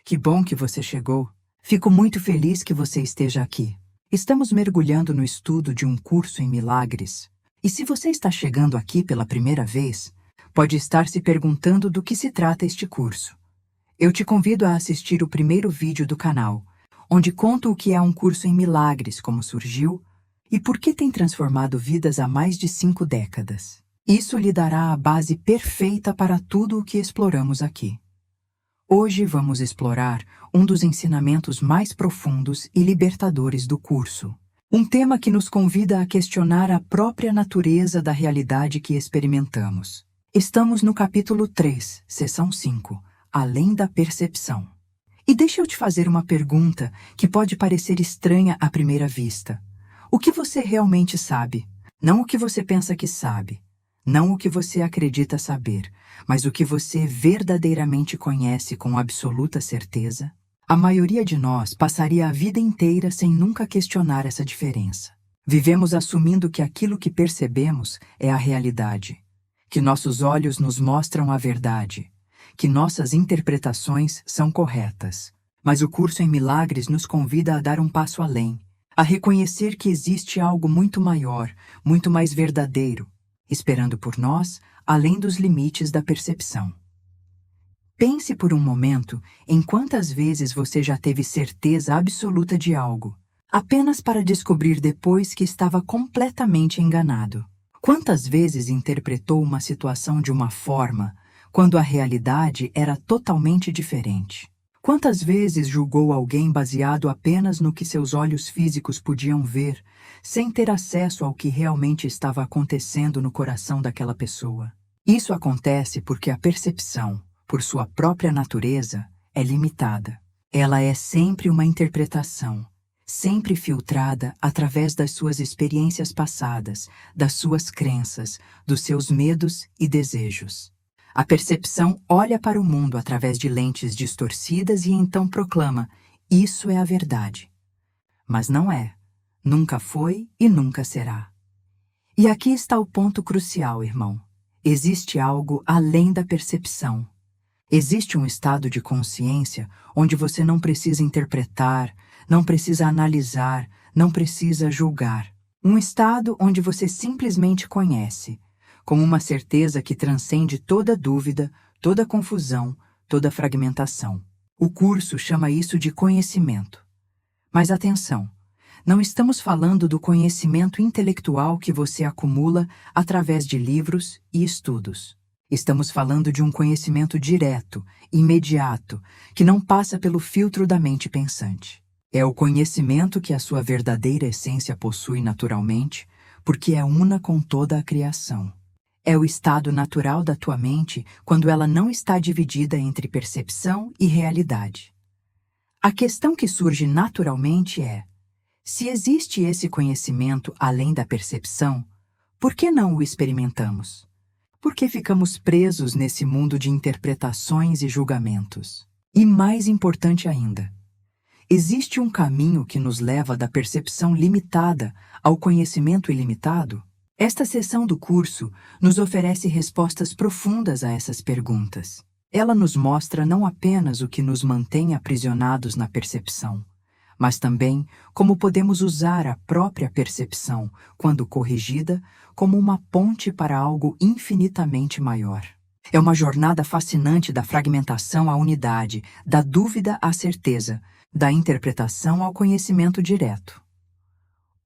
Que bom que você chegou. Fico muito feliz que você esteja aqui. Estamos mergulhando no estudo de um curso em milagres. E se você está chegando aqui pela primeira vez, pode estar se perguntando do que se trata este curso. Eu te convido a assistir o primeiro vídeo do canal, onde conto o que é um curso em milagres, como surgiu e por que tem transformado vidas há mais de 5 décadas. Isso lhe dará a base perfeita para tudo o que exploramos aqui. Hoje vamos explorar um dos ensinamentos mais profundos e libertadores do curso. Um tema que nos convida a questionar a própria natureza da realidade que experimentamos. Estamos no capítulo 3, seção 5, Além da Percepção. E deixa eu te fazer uma pergunta que pode parecer estranha à primeira vista. O que você realmente sabe? Não o que você pensa que sabe. Não o que você acredita saber, mas o que você verdadeiramente conhece com absoluta certeza? A maioria de nós passaria a vida inteira sem nunca questionar essa diferença. Vivemos assumindo que aquilo que percebemos é a realidade, que nossos olhos nos mostram a verdade, que nossas interpretações são corretas. Mas o curso em milagres nos convida a dar um passo além, a reconhecer que existe algo muito maior, muito mais verdadeiro, esperando por nós, além dos limites da percepção. Pense por um momento em quantas vezes você já teve certeza absoluta de algo, apenas para descobrir depois que estava completamente enganado. Quantas vezes interpretou uma situação de uma forma, quando a realidade era totalmente diferente? Quantas vezes julgou alguém baseado apenas no que seus olhos físicos podiam ver, sem ter acesso ao que realmente estava acontecendo no coração daquela pessoa? Isso acontece porque a percepção, por sua própria natureza, é limitada. Ela é sempre uma interpretação, sempre filtrada através das suas experiências passadas, das suas crenças, dos seus medos e desejos. A percepção olha para o mundo através de lentes distorcidas e então proclama: isso é a verdade. Mas não é. Nunca foi e nunca será. E aqui está o ponto crucial, irmão. Existe algo além da percepção. Existe um estado de consciência onde você não precisa interpretar, não precisa analisar, não precisa julgar. Um estado onde você simplesmente conhece, com uma certeza que transcende toda dúvida, toda confusão, toda fragmentação. O curso chama isso de conhecimento. Mas atenção, não estamos falando do conhecimento intelectual que você acumula através de livros e estudos. Estamos falando de um conhecimento direto, imediato, que não passa pelo filtro da mente pensante. É o conhecimento que a sua verdadeira essência possui naturalmente, porque é una com toda a criação. É o estado natural da tua mente quando ela não está dividida entre percepção e realidade. A questão que surge naturalmente é: se existe esse conhecimento além da percepção, por que não o experimentamos? Por que ficamos presos nesse mundo de interpretações e julgamentos? E mais importante ainda, existe um caminho que nos leva da percepção limitada ao conhecimento ilimitado? Esta seção do curso nos oferece respostas profundas a essas perguntas. Ela nos mostra não apenas o que nos mantém aprisionados na percepção, mas também como podemos usar a própria percepção, quando corrigida, como uma ponte para algo infinitamente maior. É uma jornada fascinante da fragmentação à unidade, da dúvida à certeza, da interpretação ao conhecimento direto.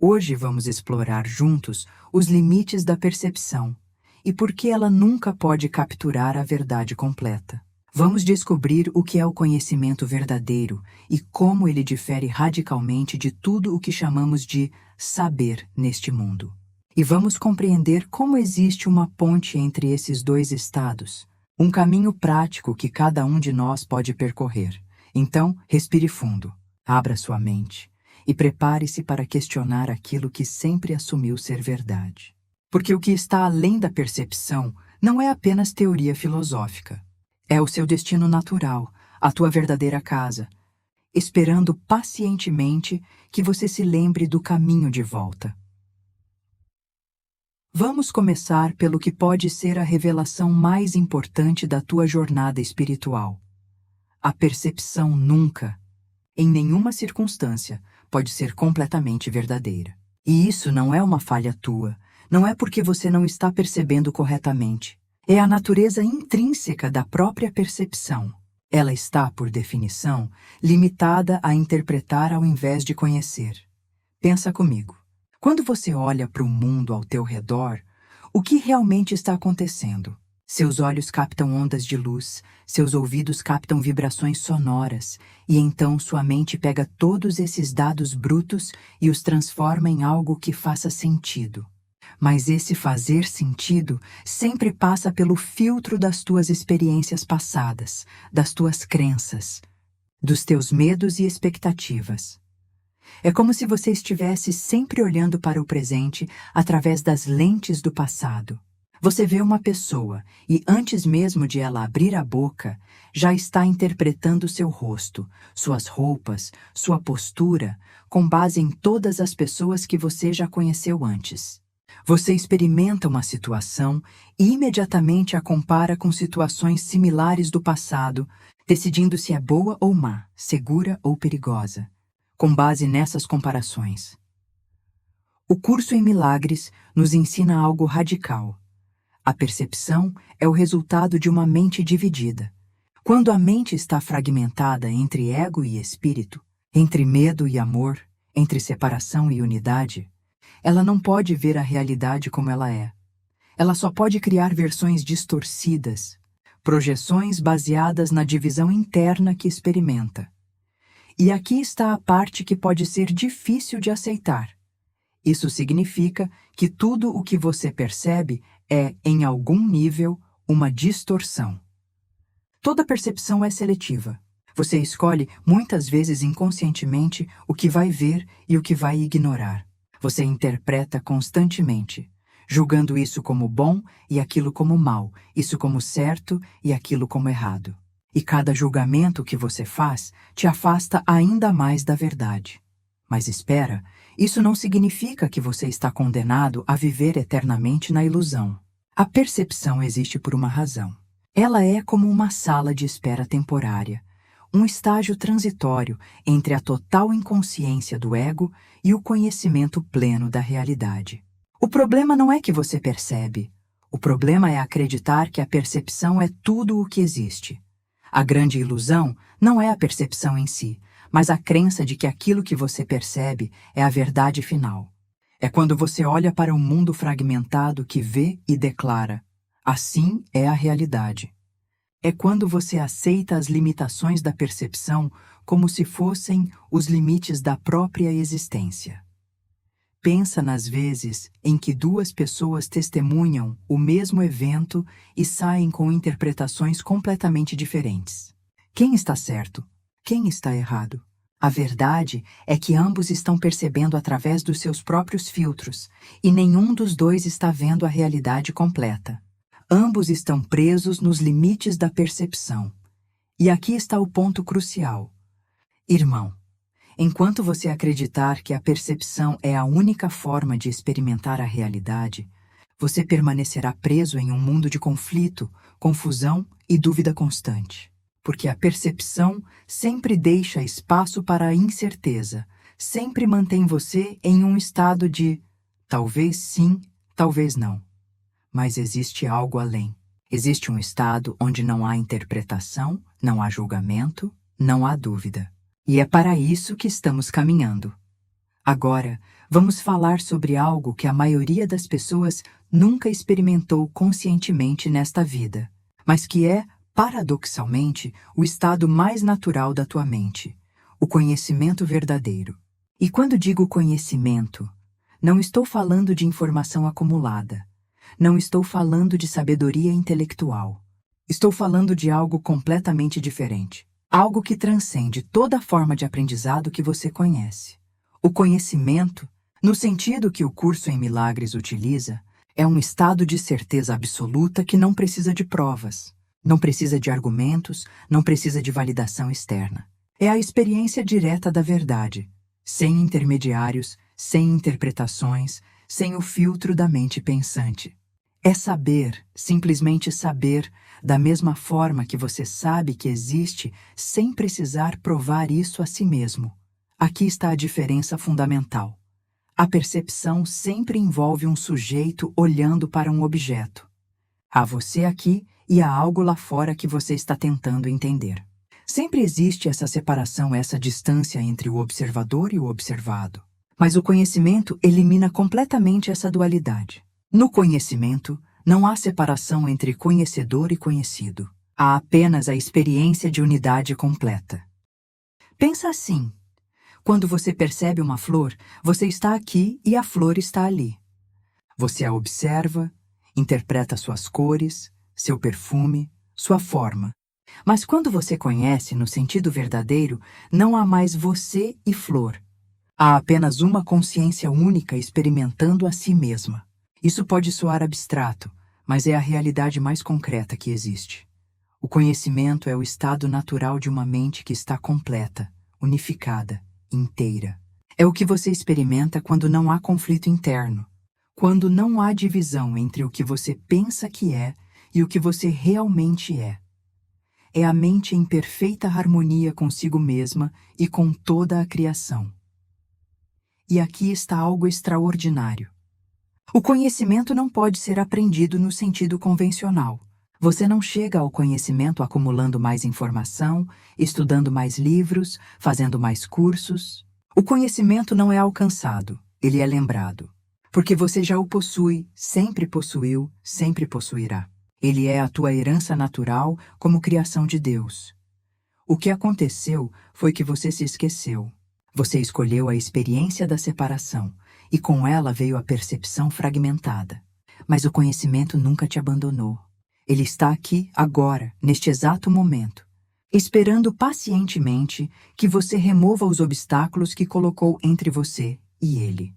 Hoje vamos explorar juntos os limites da percepção e por que ela nunca pode capturar a verdade completa. Vamos descobrir o que é o conhecimento verdadeiro e como ele difere radicalmente de tudo o que chamamos de saber neste mundo. E vamos compreender como existe uma ponte entre esses dois estados, um caminho prático que cada um de nós pode percorrer. Então, respire fundo, abra sua mente e prepare-se para questionar aquilo que sempre assumiu ser verdade. Porque o que está além da percepção não é apenas teoria filosófica. É o seu destino natural, a tua verdadeira casa, esperando pacientemente que você se lembre do caminho de volta. Vamos começar pelo que pode ser a revelação mais importante da tua jornada espiritual: A percepção nunca, em nenhuma circunstância, pode ser completamente verdadeira. E isso não é uma falha tua, não é porque você não está percebendo corretamente. É a natureza intrínseca da própria percepção. Ela está, por definição, limitada a interpretar ao invés de conhecer. Pensa comigo. Quando você olha para o mundo ao teu redor, o que realmente está acontecendo? Seus olhos captam ondas de luz, seus ouvidos captam vibrações sonoras, e então sua mente pega todos esses dados brutos e os transforma em algo que faça sentido. Mas esse fazer sentido sempre passa pelo filtro das tuas experiências passadas, das tuas crenças, dos teus medos e expectativas. É como se você estivesse sempre olhando para o presente através das lentes do passado. Você vê uma pessoa e, antes mesmo de ela abrir a boca, já está interpretando seu rosto, suas roupas, sua postura, com base em todas as pessoas que você já conheceu antes. Você experimenta uma situação e imediatamente a compara com situações similares do passado, decidindo se é boa ou má, segura ou perigosa, com base nessas comparações. O curso em Milagres nos ensina algo radical. A percepção é o resultado de uma mente dividida. Quando a mente está fragmentada entre ego e espírito, entre medo e amor, entre separação e unidade, ela não pode ver a realidade como ela é. Ela só pode criar versões distorcidas, projeções baseadas na divisão interna que experimenta. E aqui está a parte que pode ser difícil de aceitar. Isso significa que tudo o que você percebe é, em algum nível, uma distorção. Toda percepção é seletiva. Você escolhe, muitas vezes inconscientemente, o que vai ver e o que vai ignorar. Você interpreta constantemente, julgando isso como bom e aquilo como mal, isso como certo e aquilo como errado. E cada julgamento que você faz te afasta ainda mais da verdade. Mas espera, isso não significa que você está condenado a viver eternamente na ilusão. A percepção existe por uma razão. Ela é como uma sala de espera temporária, um estágio transitório entre a total inconsciência do ego e o conhecimento pleno da realidade. O problema não é que você percebe. O problema é acreditar que a percepção é tudo o que existe. A grande ilusão não é a percepção em si, mas a crença de que aquilo que você percebe é a verdade final. É quando você olha para um mundo fragmentado que vê e declara: assim é a realidade. É quando você aceita as limitações da percepção como se fossem os limites da própria existência. Pensa nas vezes em que duas pessoas testemunham o mesmo evento e saem com interpretações completamente diferentes. Quem está certo? Quem está errado? A verdade é que ambos estão percebendo através dos seus próprios filtros, e nenhum dos dois está vendo a realidade completa. Ambos estão presos nos limites da percepção. E aqui está o ponto crucial. Irmão, enquanto você acreditar que a percepção é a única forma de experimentar a realidade, você permanecerá preso em um mundo de conflito, confusão e dúvida constante. Porque a percepção sempre deixa espaço para a incerteza, sempre mantém você em um estado de talvez sim, talvez não. Mas existe algo além. Existe um estado onde não há interpretação, não há julgamento, não há dúvida. E é para isso que estamos caminhando. Agora, vamos falar sobre algo que a maioria das pessoas nunca experimentou conscientemente nesta vida, mas que é, paradoxalmente, o estado mais natural da tua mente, o conhecimento verdadeiro. E quando digo conhecimento, não estou falando de informação acumulada, não estou falando de sabedoria intelectual. Estou falando de algo completamente diferente, algo que transcende toda forma de aprendizado que você conhece. O conhecimento, no sentido que o curso em Milagres utiliza, é um estado de certeza absoluta que não precisa de provas. Não precisa de argumentos, não precisa de validação externa. É a experiência direta da verdade, sem intermediários, sem interpretações, sem o filtro da mente pensante. É saber, simplesmente saber, da mesma forma que você sabe que existe sem precisar provar isso a si mesmo. Aqui está a diferença fundamental. A percepção sempre envolve um sujeito olhando para um objeto. Há você aqui e há algo lá fora que você está tentando entender. Sempre existe essa separação, essa distância entre o observador e o observado. Mas o conhecimento elimina completamente essa dualidade. No conhecimento, não há separação entre conhecedor e conhecido. Há apenas a experiência de unidade completa. Pensa assim. Quando você percebe uma flor, você está aqui e a flor está ali. Você a observa, interpreta suas cores, seu perfume, sua forma. Mas quando você conhece no sentido verdadeiro, não há mais você e flor. Há apenas uma consciência única experimentando a si mesma. Isso pode soar abstrato, mas é a realidade mais concreta que existe. O conhecimento é o estado natural de uma mente que está completa, unificada, inteira. É o que você experimenta quando não há conflito interno, quando não há divisão entre o que você pensa que é e o que você realmente é. É a mente em perfeita harmonia consigo mesma e com toda a criação. E aqui está algo extraordinário. O conhecimento não pode ser aprendido no sentido convencional. Você não chega ao conhecimento acumulando mais informação, estudando mais livros, fazendo mais cursos. O conhecimento não é alcançado, ele é lembrado. Porque você já o possui, sempre possuiu, sempre possuirá. Ele é a tua herança natural como criação de Deus. O que aconteceu foi que você se esqueceu. Você escolheu a experiência da separação, e com ela veio a percepção fragmentada. Mas o conhecimento nunca te abandonou. Ele está aqui, agora, neste exato momento, esperando pacientemente que você remova os obstáculos que colocou entre você e ele.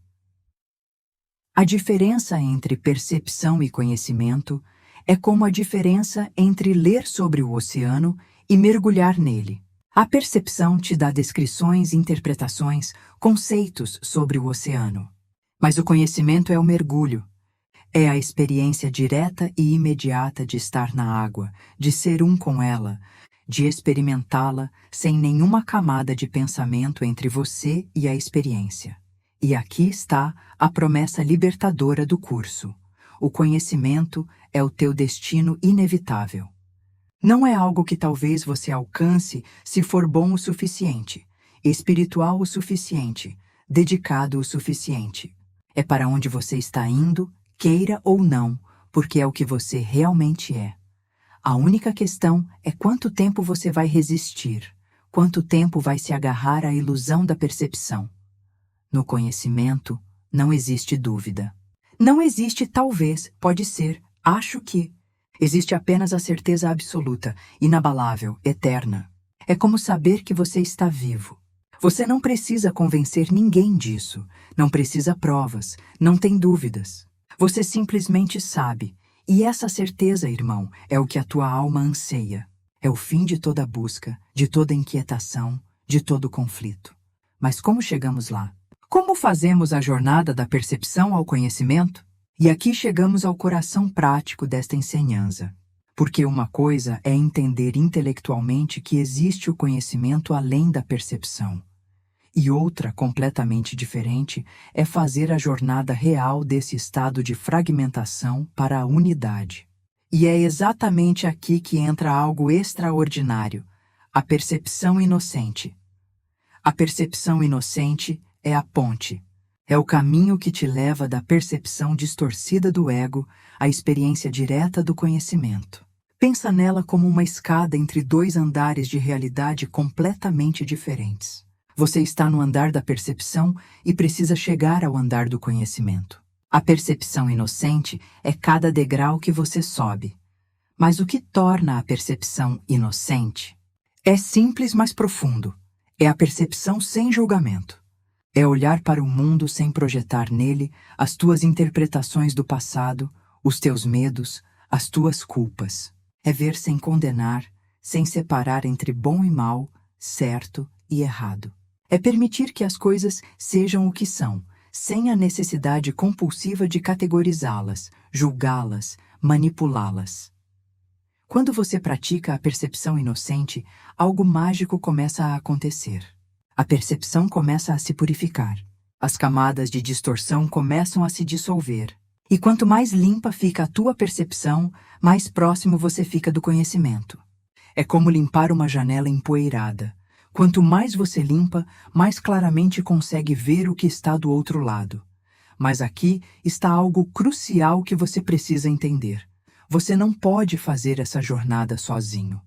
A diferença entre percepção e conhecimento é como a diferença entre ler sobre o oceano e mergulhar nele. A percepção te dá descrições, interpretações, conceitos sobre o oceano. Mas o conhecimento é o mergulho. É a experiência direta e imediata de estar na água, de ser um com ela, de experimentá-la sem nenhuma camada de pensamento entre você e a experiência. E aqui está a promessa libertadora do curso. O conhecimento é o teu destino inevitável. Não é algo que talvez você alcance se for bom o suficiente, espiritual o suficiente, dedicado o suficiente. É para onde você está indo, queira ou não, porque é o que você realmente é. A única questão é quanto tempo você vai resistir, quanto tempo vai se agarrar à ilusão da percepção. No conhecimento, não existe dúvida. Não existe talvez, pode ser, acho que. Existe apenas a certeza absoluta, inabalável, eterna. É como saber que você está vivo. Você não precisa convencer ninguém disso, não precisa provas, não tem dúvidas. Você simplesmente sabe, e essa certeza, irmão, é o que a tua alma anseia. É o fim de toda busca, de toda inquietação, de todo conflito. Mas como chegamos lá? Como fazemos a jornada da percepção ao conhecimento? E aqui chegamos ao coração prático desta ensinança. Porque uma coisa é entender intelectualmente que existe o conhecimento além da percepção. E outra, completamente diferente, é fazer a jornada real desse estado de fragmentação para a unidade. E é exatamente aqui que entra algo extraordinário, a percepção inocente. A percepção inocente é a ponte. É o caminho que te leva da percepção distorcida do ego à experiência direta do conhecimento. Pensa nela como uma escada entre dois andares de realidade completamente diferentes. Você está no andar da percepção e precisa chegar ao andar do conhecimento. A percepção inocente é cada degrau que você sobe. Mas o que torna a percepção inocente? É simples, mas profundo. É a percepção sem julgamento. É olhar para o mundo sem projetar nele as tuas interpretações do passado, os teus medos, as tuas culpas. É ver sem condenar, sem separar entre bom e mal, certo e errado. É permitir que as coisas sejam o que são, sem a necessidade compulsiva de categorizá-las, julgá-las, manipulá-las. Quando você pratica a percepção inocente, algo mágico começa a acontecer. A percepção começa a se purificar. As camadas de distorção começam a se dissolver. E quanto mais limpa fica a tua percepção, mais próximo você fica do conhecimento. É como limpar uma janela empoeirada. Quanto mais você limpa, mais claramente consegue ver o que está do outro lado. Mas aqui está algo crucial que você precisa entender. Você não pode fazer essa jornada sozinho.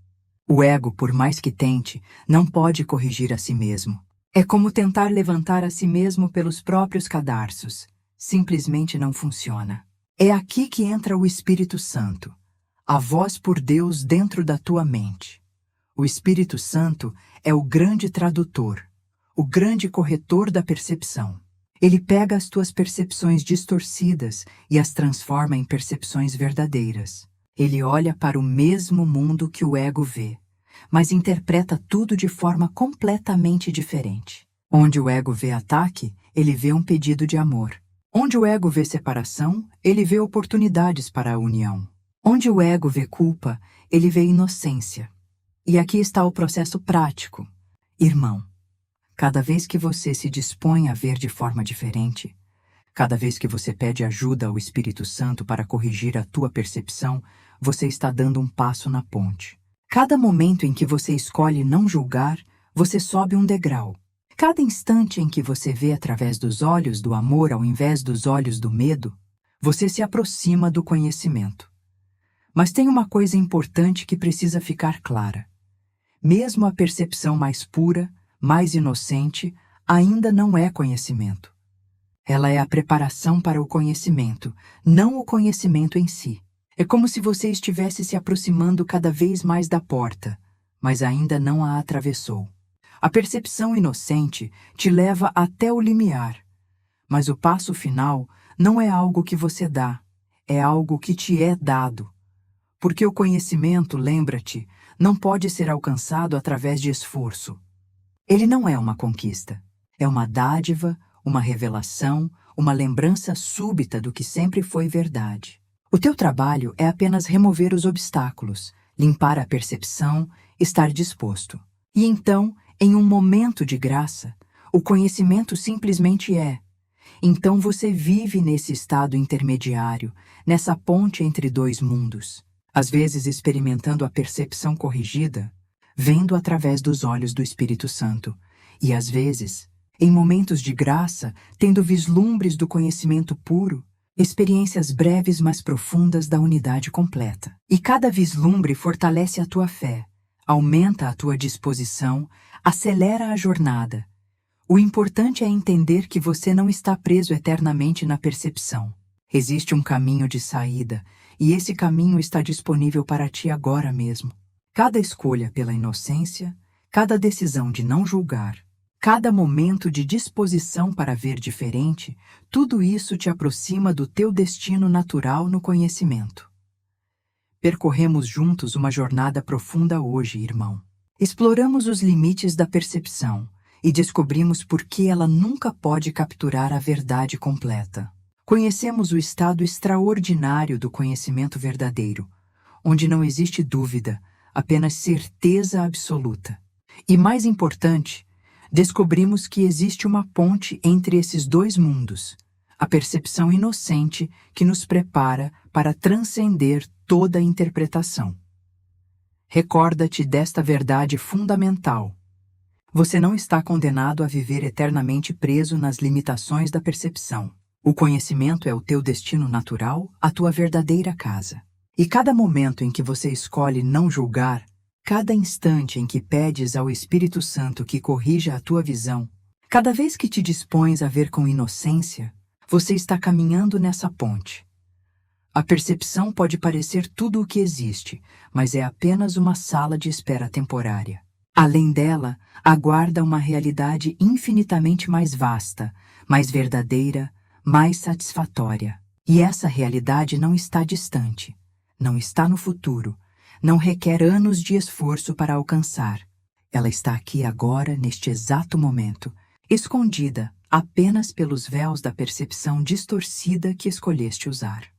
O ego, por mais que tente, não pode corrigir a si mesmo. É como tentar levantar a si mesmo pelos próprios cadarços. Simplesmente não funciona. É aqui que entra o Espírito Santo, a voz por Deus dentro da tua mente. O Espírito Santo é o grande tradutor, o grande corretor da percepção. Ele pega as tuas percepções distorcidas e as transforma em percepções verdadeiras. Ele olha para o mesmo mundo que o ego vê, mas interpreta tudo de forma completamente diferente. Onde o ego vê ataque, ele vê um pedido de amor. Onde o ego vê separação, ele vê oportunidades para a união. Onde o ego vê culpa, ele vê inocência. E aqui está o processo prático. Irmão, cada vez que você se dispõe a ver de forma diferente, cada vez que você pede ajuda ao Espírito Santo para corrigir a tua percepção, você está dando um passo na ponte. Cada momento em que você escolhe não julgar, você sobe um degrau. Cada instante em que você vê através dos olhos do amor ao invés dos olhos do medo, você se aproxima do conhecimento. Mas tem uma coisa importante que precisa ficar clara. Mesmo a percepção mais pura, mais inocente, ainda não é conhecimento. Ela é a preparação para o conhecimento, não o conhecimento em si. É como se você estivesse se aproximando cada vez mais da porta, mas ainda não a atravessou. A percepção inocente te leva até o limiar, mas o passo final não é algo que você dá, é algo que te é dado. Porque o conhecimento, lembra-te, não pode ser alcançado através de esforço. Ele não é uma conquista. É uma dádiva, uma revelação, uma lembrança súbita do que sempre foi verdade. O teu trabalho é apenas remover os obstáculos, limpar a percepção, estar disposto. E então, em um momento de graça, o conhecimento simplesmente é. Então você vive nesse estado intermediário, nessa ponte entre dois mundos. Às vezes experimentando a percepção corrigida, vendo através dos olhos do Espírito Santo, e às vezes, em momentos de graça, tendo vislumbres do conhecimento puro, experiências breves mas profundas da unidade completa. E cada vislumbre fortalece a tua fé, aumenta a tua disposição, acelera a jornada. O importante é entender que você não está preso eternamente na percepção. Existe um caminho de saída, e esse caminho está disponível para ti agora mesmo. Cada escolha pela inocência, cada decisão de não julgar, cada momento de disposição para ver diferente, tudo isso te aproxima do teu destino natural no conhecimento. Percorremos juntos uma jornada profunda hoje, irmão. Exploramos os limites da percepção e descobrimos por que ela nunca pode capturar a verdade completa. Conhecemos o estado extraordinário do conhecimento verdadeiro, onde não existe dúvida, apenas certeza absoluta. E mais importante, descobrimos que existe uma ponte entre esses dois mundos, a percepção inocente que nos prepara para transcender toda interpretação. Recorda-te desta verdade fundamental. Você não está condenado a viver eternamente preso nas limitações da percepção. O conhecimento é o teu destino natural, a tua verdadeira casa. E cada momento em que você escolhe não julgar, cada instante em que pedes ao Espírito Santo que corrija a tua visão, cada vez que te dispões a ver com inocência, você está caminhando nessa ponte. A percepção pode parecer tudo o que existe, mas é apenas uma sala de espera temporária. Além dela, aguarda uma realidade infinitamente mais vasta, mais verdadeira, mais satisfatória. E essa realidade não está distante, não está no futuro, não requer anos de esforço para alcançar. Ela está aqui agora, neste exato momento, escondida, apenas pelos véus da percepção distorcida que escolheste usar.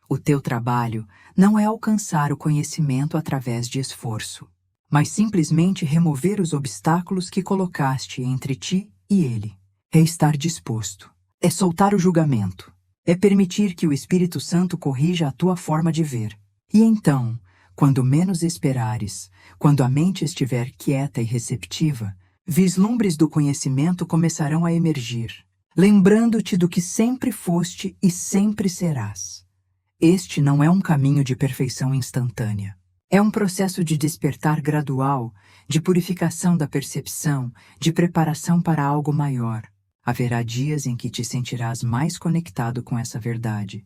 O teu trabalho não é alcançar o conhecimento através de esforço, mas simplesmente remover os obstáculos que colocaste entre ti e ele. É estar disposto, é soltar o julgamento, é permitir que o Espírito Santo corrija a tua forma de ver. E então, quando menos esperares, quando a mente estiver quieta e receptiva, vislumbres do conhecimento começarão a emergir, lembrando-te do que sempre foste e sempre serás. Este não é um caminho de perfeição instantânea. É um processo de despertar gradual, de purificação da percepção, de preparação para algo maior. Haverá dias em que te sentirás mais conectado com essa verdade,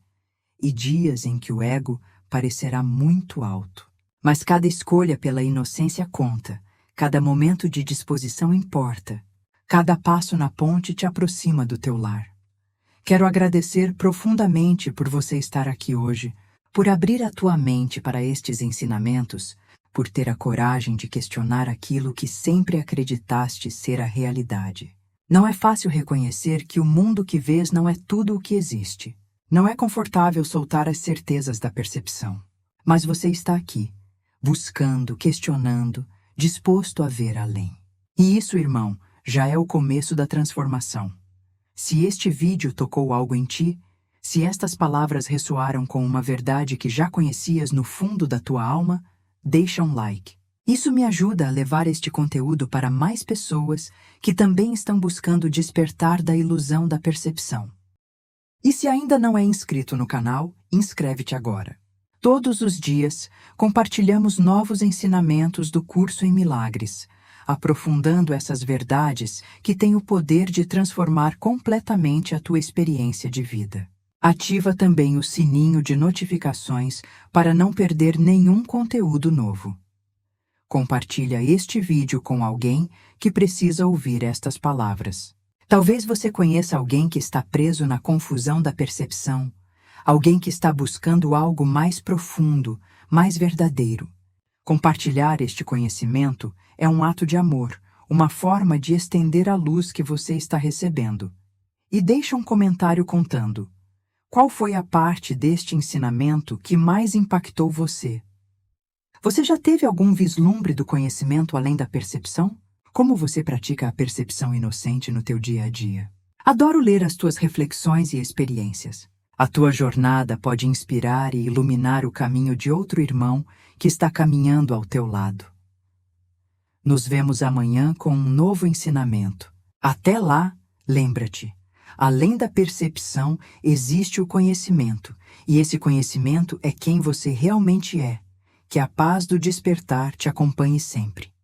e dias em que o ego parecerá muito alto. Mas cada escolha pela inocência conta, cada momento de disposição importa, cada passo na ponte te aproxima do teu lar. Quero agradecer profundamente por você estar aqui hoje, por abrir a tua mente para estes ensinamentos, por ter a coragem de questionar aquilo que sempre acreditaste ser a realidade. Não é fácil reconhecer que o mundo que vês não é tudo o que existe. Não é confortável soltar as certezas da percepção. Mas você está aqui, buscando, questionando, disposto a ver além. E isso, irmão, já é o começo da transformação. Se este vídeo tocou algo em ti, se estas palavras ressoaram com uma verdade que já conhecias no fundo da tua alma, deixa um like. Isso me ajuda a levar este conteúdo para mais pessoas que também estão buscando despertar da ilusão da percepção. E se ainda não é inscrito no canal, inscreve-te agora. Todos os dias, compartilhamos novos ensinamentos do curso em Milagres, aprofundando essas verdades que têm o poder de transformar completamente a tua experiência de vida. Ativa também o sininho de notificações para não perder nenhum conteúdo novo. Compartilha este vídeo com alguém que precisa ouvir estas palavras. Talvez você conheça alguém que está preso na confusão da percepção, alguém que está buscando algo mais profundo, mais verdadeiro. Compartilhar este conhecimento é um ato de amor, uma forma de estender a luz que você está recebendo. E deixa um comentário contando: qual foi a parte deste ensinamento que mais impactou você? Você já teve algum vislumbre do conhecimento além da percepção? Como você pratica a percepção inocente no teu dia a dia? Adoro ler as tuas reflexões e experiências. A tua jornada pode inspirar e iluminar o caminho de outro irmão que está caminhando ao teu lado. Nos vemos amanhã com um novo ensinamento. Até lá, lembra-te, além da percepção existe o conhecimento, e esse conhecimento é quem você realmente é. Que a paz do despertar te acompanhe sempre.